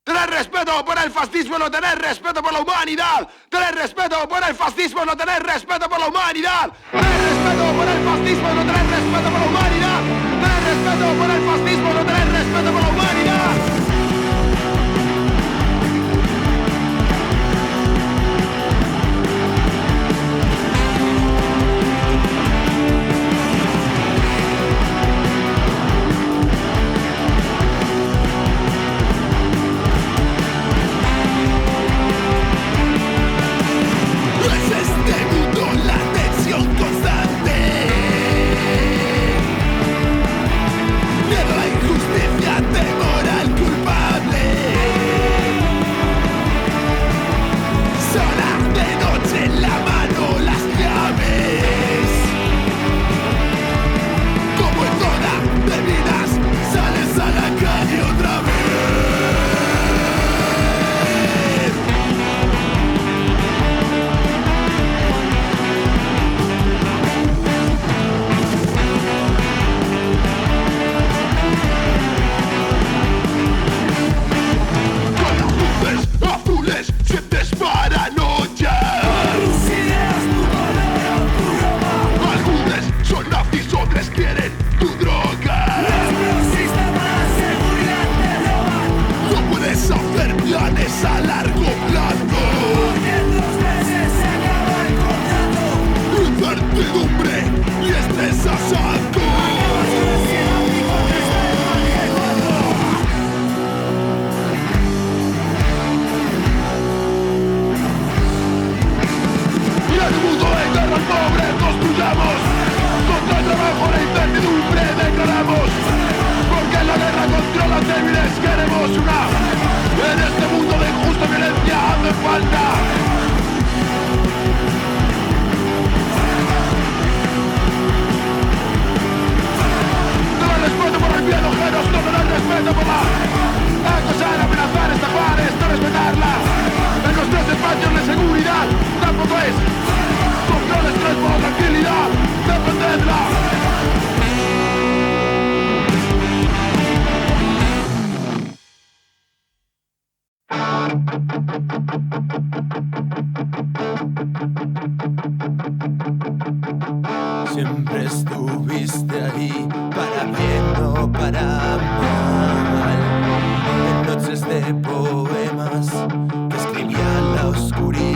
Tener respeto por el fascismo, no tener respeto por la humanidad. Tener respeto por el fascismo, no tener respeto por la humanidad. Tener respeto por el fascismo, no tener respeto por la humanidad. Tener respeto por el fascismo, no tener respeto por la humanidad. Siempre estuviste ahí, para bien o para mal. En noches de poemas que escribía en la oscuridad,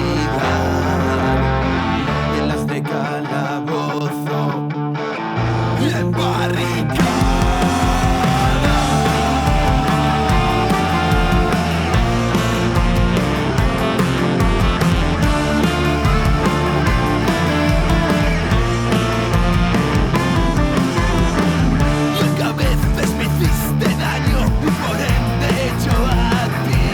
y en las de calabozo y en barricada. Por ende yo a ti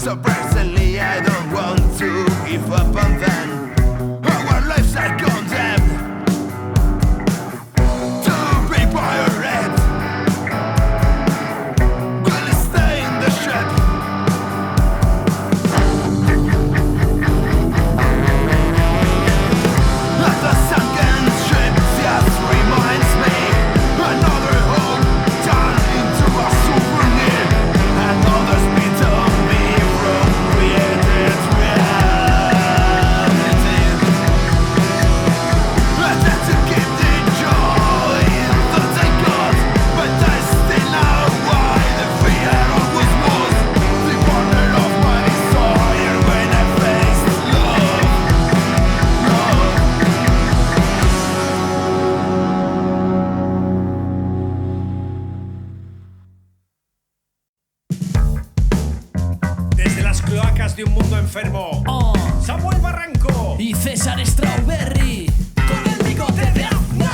So personally I don't want to give up on them. Our lives are condemned to be buried. We'll stay in the ship. At the sunken ship just reminds me another home turned into a souvenir. Another spit on me from created reality. I had to keep the joy that I got, but I still know why the fear always was the corner of my desire when I faced love. Desde las cloacas de un mundo enfermo, Samuel Barranco y César Strawberry con el bigote de Aznar.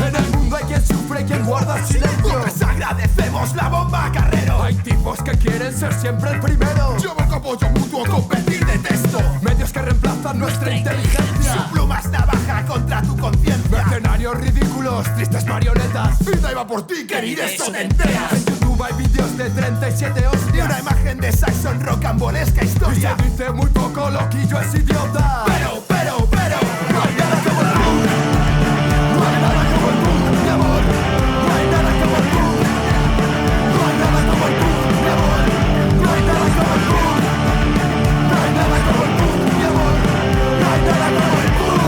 En el mundo hay quien sufre y quien guarda silencio. Les agradecemos la bomba, Carrero. Hay tipos que quieren ser siempre el primero. Yo busco apoyo mutuo, competir detesto. Medios que reemplazan nuestra inteligencia. Su pluma es navaja contra tu conciencia. Mercenarios ridículos, tristes marionetas. Vida iba por ti, querido, eso te enteras. En YouTube hay vídeos de 37 hostias y una imagen de Saxon rocambolesca historia. Y se dice muy poco, loquillo es idiota. Pero, no hay nada como el punk. No hay nada como el punk, mi amor. No hay nada como el punk. No hay nada como el punk, mi amor. No hay nada como el punk. No hay nada como el punk, mi amor. No hay nada como el punk.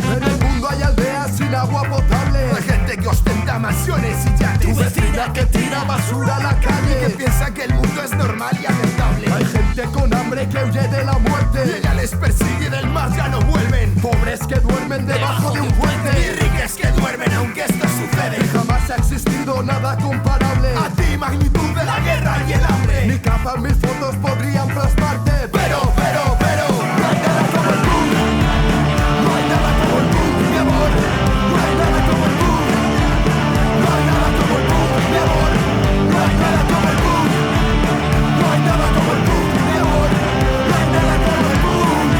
En el mundo hay aldeas sin agua potable. Hay gente que ostenta mansiones y yates. Tu vecina que tira basura a la calle y que piensa que el mundo es normal y aceptable. Hay gente con hambre que huye de la muerte y ella les persigue del mar, ya no vuelven. Pobres que duermen debajo de un puente y ricos que duermen aunque esto sucede. Y jamás ha existido nada comparable a ti, magnitud de la guerra y el hambre. Mi capa, mis fotos podrían plasmarte. Pero, no hay nada como el punk. No hay nada como el punk, mi amor. No hay nada como el punk. No hay nada como el punk, mi amor. No hay nada como el punk. No hay nada como el punk, mi amor. No hay nada como el punk.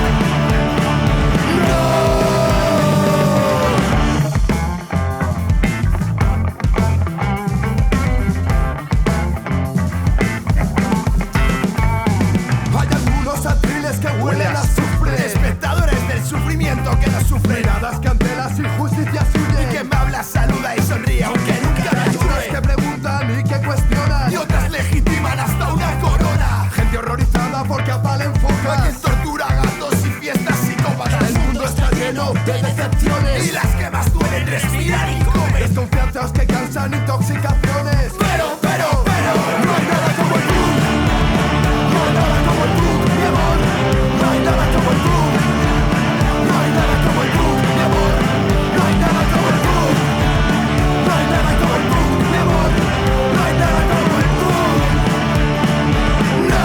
Hay algunos atriles que huelen a azufre, espectadores del sufrimiento que no sufren, miradas que ante las injusticias huyen, y que me habla, saluda y sonríe aunque nunca me ayude. Otras que preguntan y que cuestionan, y otras legitiman hasta una corona. Gente horrorizada porque a pala enfoca. Hay quien tortura gatos y fiestas psicópatas. El mundo está lleno de decepciones y las que más duelen respiran y comen. Desconfianzas que causan intoxicaciones. Pero, no hay nada como el punk. No hay nada como el punk, mi amor. No hay nada como el punk. No hay nada como el punk, mi amor. No hay nada como el punk. No hay nada como el punk, mi amor. No hay nada como el punk. No.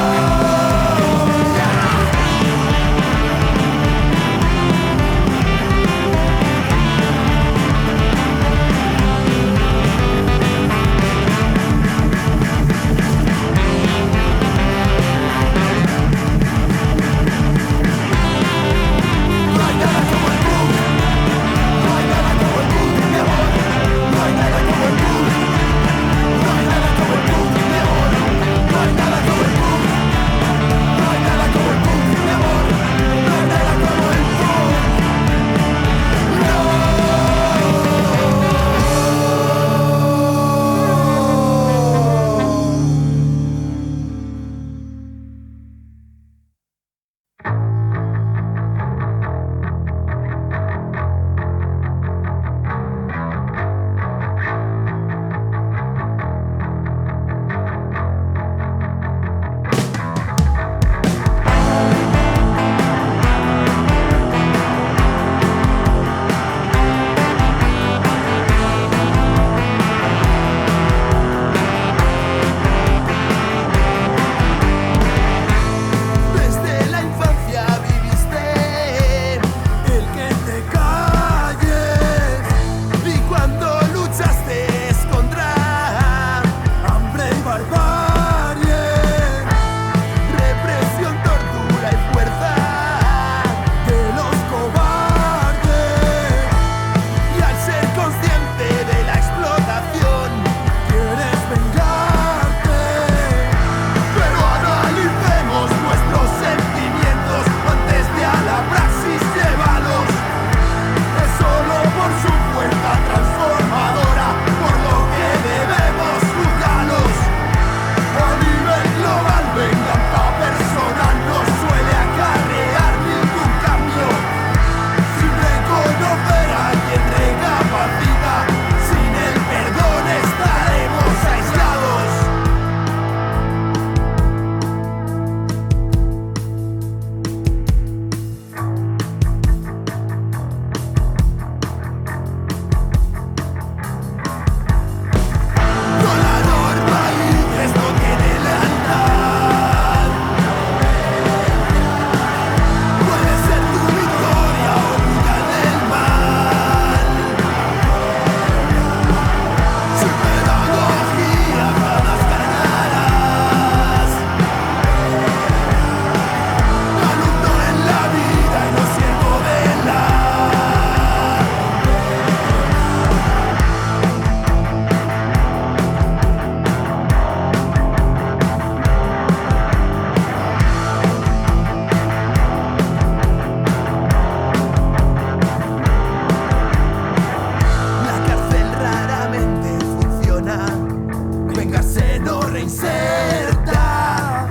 reinserta.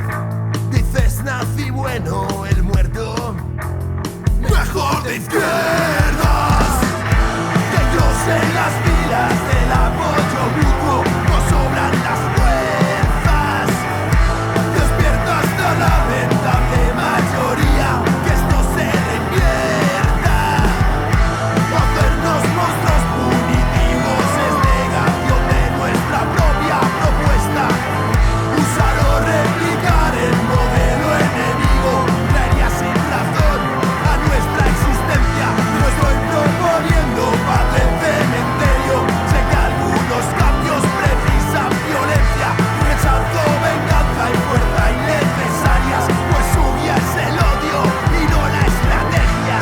Dices nazi bueno, el muerto mejor de izquierdas. Que ellos en las filas del apoyo mutuo no sobran las fuerzas. Despierta hasta la lamentable mayoría, que esto se revierta. Hacernos monstruos punitivos es negación de nuestra propia propuesta. Usar o replicar el modelo enemigo traería sin razón a nuestra existencia. No estoy proponiendo paz del cementerio. Sé que algunos cambios precisan violencia, rechazo, venganza y fuerza innecesarias, pues su guía es el odio y no la estrategia.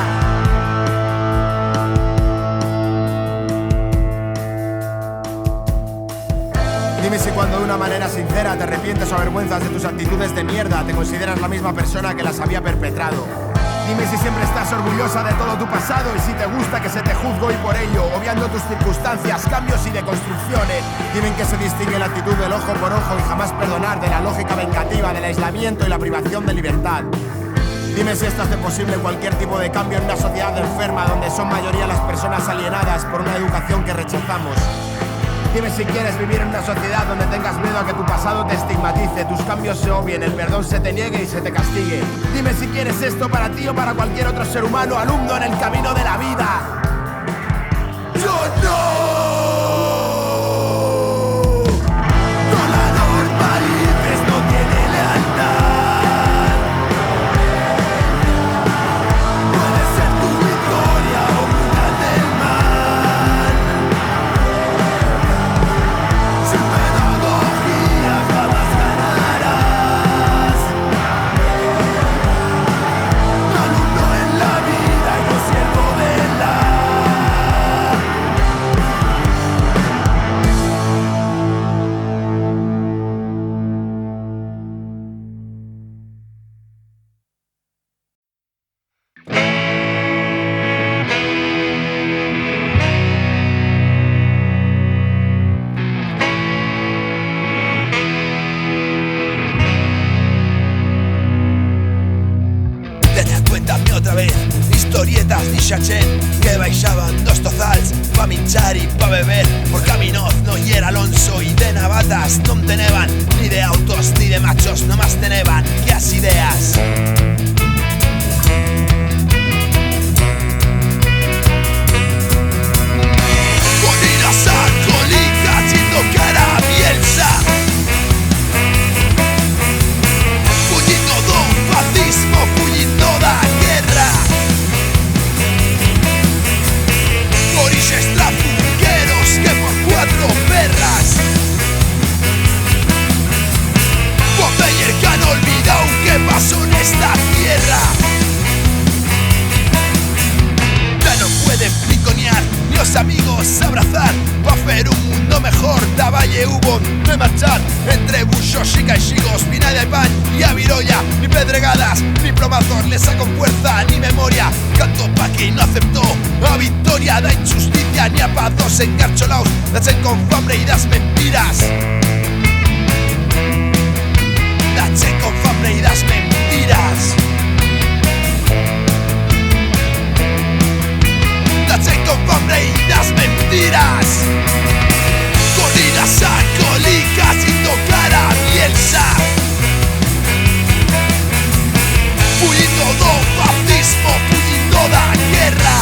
Dime si cuando de una manera sincera te arrepientes o avergüenzas de tus actitudes de mierda, te consideras la misma persona que las había perpetrado. Dime si siempre estás orgullosa de todo tu pasado y si te gusta que se te juzgue hoy por ello, obviando tus circunstancias, cambios y deconstrucciones. Dime en qué se distingue la actitud del ojo por ojo y jamás perdonar, de la lógica vengativa, del aislamiento y la privación de libertad. Dime si esto hace posible cualquier tipo de cambio en una sociedad enferma donde son mayoría las personas alienadas por una educación que rechazamos. Dime si quieres vivir en una sociedad donde tengas miedo a que tu pasado te estigmatice, tus cambios se obvien, el perdón se te niegue y se te castigue. Dime si quieres esto para ti o para cualquier otro ser humano, alumno en el camino de la vida. Yo no. No la normalices, no tiene lealtad. Puede ser tu victoria o brutal del mal. Sin pedagogía jamás ganarás. Alumno en la vida y no siervo de la. Cuéntame otra vez historietas di Xachen que baixaban dos tozals pa minchar y pa beber por Caminoz, no y era Alonso y de navatas non teneban ni de autos ni de machos, nomás teneban que as ideas. Colinas alcohólicas sin tocar a Bielsa, fugindo do fascismo, fugindo da guerra. Orígenes trafunqueros que por cuatro perras. Popeye que han olvidado qué pasó en esta tierra. Ya no pueden piconear ni los amigos abrazar pa' hacer un mundo mejor. Da valle hubo de marchar entre buxos y caixigos, vinagre de pan y a virolla, ni pedregadas ni plomazos les sacó fuerza ni memoria. Canto pa' quien no aceptó a victoria da injusticia ni a pazos encarcholaos, dachen con fambre y das mentiras. Dachen con fambre y das mentiras. Dachen con fambre y das mentiras. Colinas alcohólicas sin tocar a Bielsa, fugindo do fascismo, fugindo da guerra.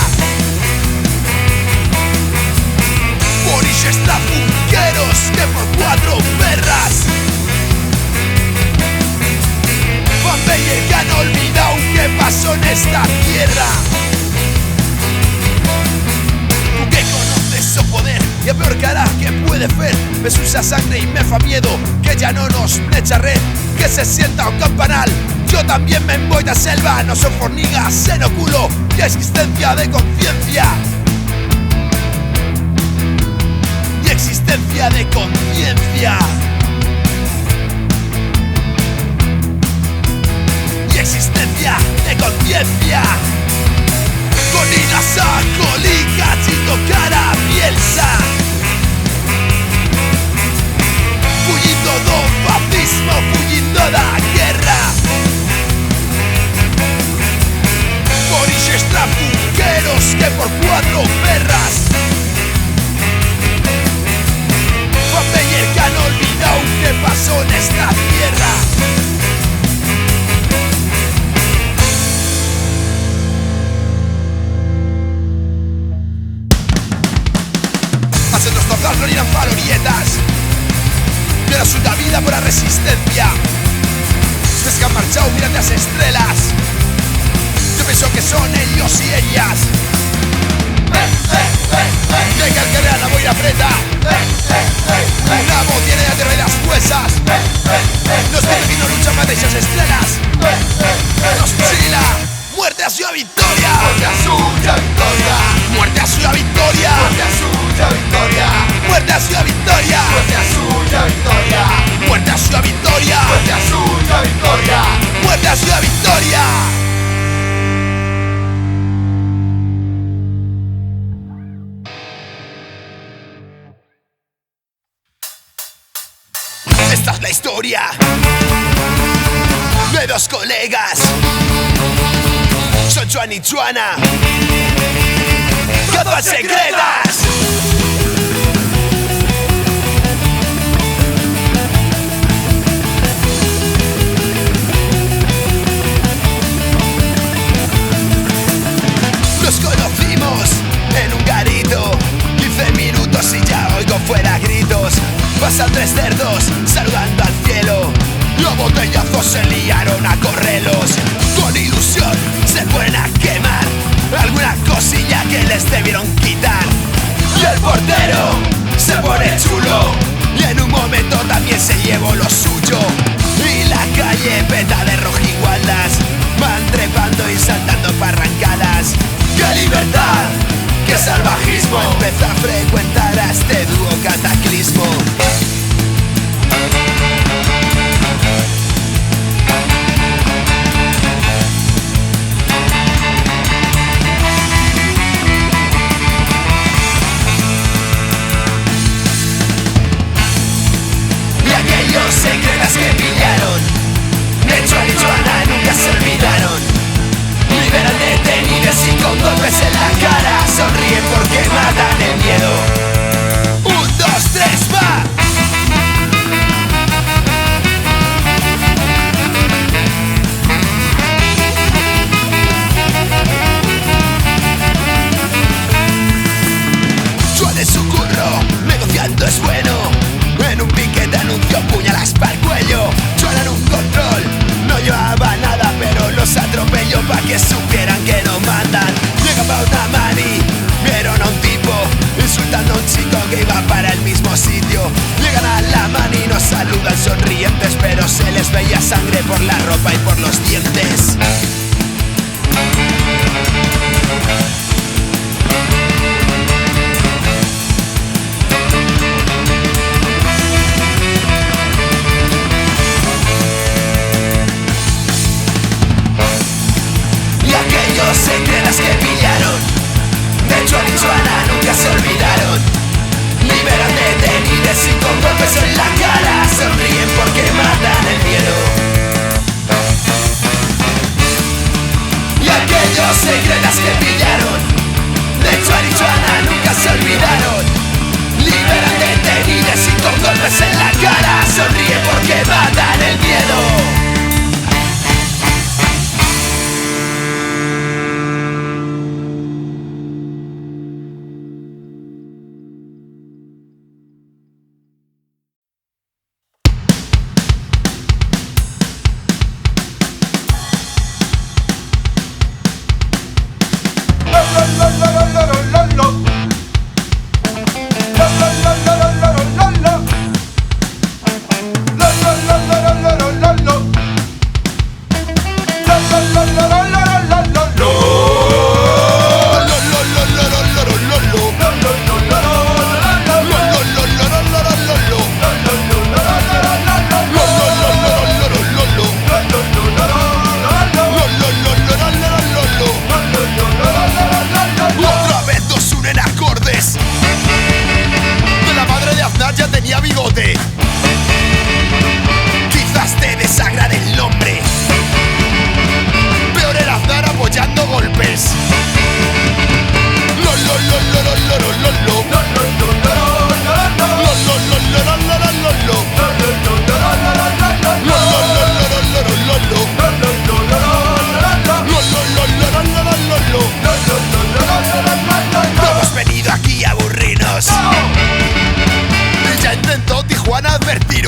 Orígenes trafunqueros que por cuatro perras. Popeye que han olvidado qué pasó en esta tierra. Tú que conoces su poder y a peor cara que puede fer, me susa sangre y me fa miedo que ya no nos flecha red, que se sienta un campanal. Yo también me voy de selva, no son fornigas, seno culo y existencia de conciencia. Y existencia de conciencia. Y existencia de conciencia. Colinas alcohólicas sin tocar a Bielsa, fugindo do eran falorietas. Dieron su vida por la resistencia. Ustedes que han marchado, miran las estrellas. Yo pienso que son ellos y ellas. Venga el que vea la boina preta. La voz tiene la tierra y las huesas. Los peregrinos luchan más de esas estrellas. Los fusilan. Muerte a Ciudad Victoria. Muerte a Ciudad Victoria. Muerte a Ciudad Victoria. Muerte a Ciudad Victoria. Muerte a Ciudad Victoria. Muerte a Ciudad Victoria. Muerte a Ciudad Victoria. Muerte a Ciudad Victoria. Muerte a Ciudad Victoria. Esta es la historia de dos colegas. Son Juan y Juana, cazas secretas. Nos conocimos en un garito, 15 minutos y ya oigo fuera gritos. Pasan tres cerdos saludando al cielo. Los botellazos se liaron a correlos. Con ilusión se ponen a quemar alguna cosilla que les debieron quitar. Y el portero se pone chulo y en un momento también se llevó lo suyo. Y la calle peta de rojigualdas, van trepando y saltando parrancadas. ¡Qué libertad! ¡Qué salvajismo! Empezó a frecuentar a este dúo cataclismo. Y aquellos secretas que pillaron, de Juan y Juana nunca se olvidaron. Liberan detenidos y con golpes en la cara sonríen porque matan el miedo. 1, 2, 3, va. Juan en su curro, negociando es bueno. En un piquete anunció puñalas para el cuello. Juan en un control, no llevaba nada pero los atropelló pa' que supieran que no mandan. Llegaba una mani, vieron a un tipo insultando a un chico que iba para el mismo sitio. Llegan a la mani y nos saludan sonrientes, pero se les veía sangre por la ropa y por los dientes. Aquellos secretas que pillaron, de Juan y Juana nunca se olvidaron. Liberan detenidos y con golpes en la cara sonríen porque matan el miedo. Y aquellos secretas que pillaron,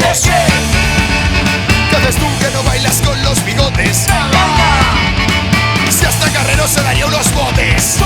bigotes. ¿Qué haces tú que no bailas con los bigotes? Si hasta Carrero se daría unos botes.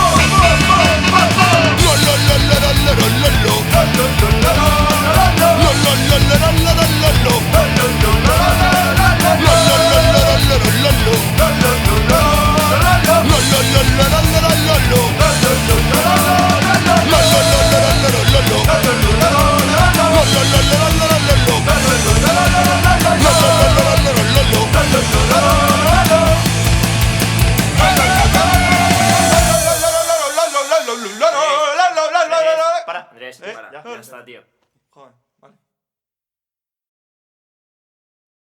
Para, Andrés, para, ya está, tío. Joder.